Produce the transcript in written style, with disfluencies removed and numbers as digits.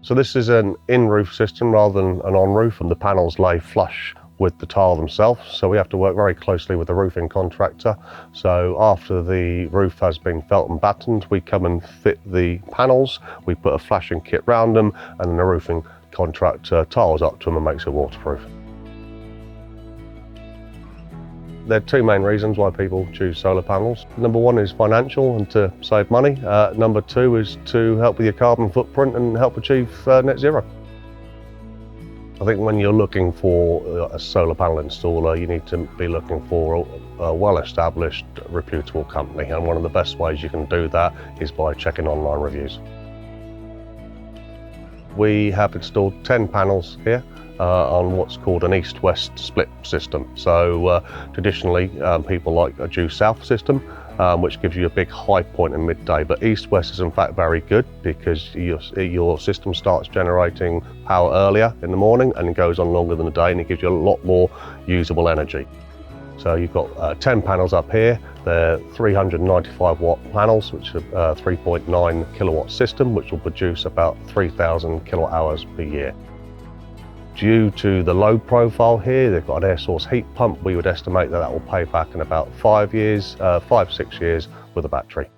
So this is an in-roof system rather than an on-roof, and the panels lay flush with the tile themselves, so we have to work very closely with the roofing contractor. So after the roof has been felt and battened, we come and fit the panels, we put a flashing kit round them, and then the roofing contractor tiles up to them and makes it waterproof. There are two main reasons why people choose solar panels. Number one is financial and to save money. Number two is to help with your carbon footprint and help achieve net zero. I think when you're looking for a solar panel installer, you need to be looking for a well-established, reputable company, and one of the best ways you can do that is by checking online reviews. We have installed 10 panels here on what's called an east-west split system. So traditionally people like a due-south system, which gives you a big high point in midday, but east-west is in fact very good because your system starts generating power earlier in the morning and goes on longer than the day, and it gives you a lot more usable energy. So you've got 10 panels up here. They're 395 watt panels, which are a 3.9 kilowatt system, which will produce about 3,000 kilowatt hours per year. Due to the load profile here, they've got an air source heat pump. We would estimate that will pay back in about 5 years, 5-6 years with a battery.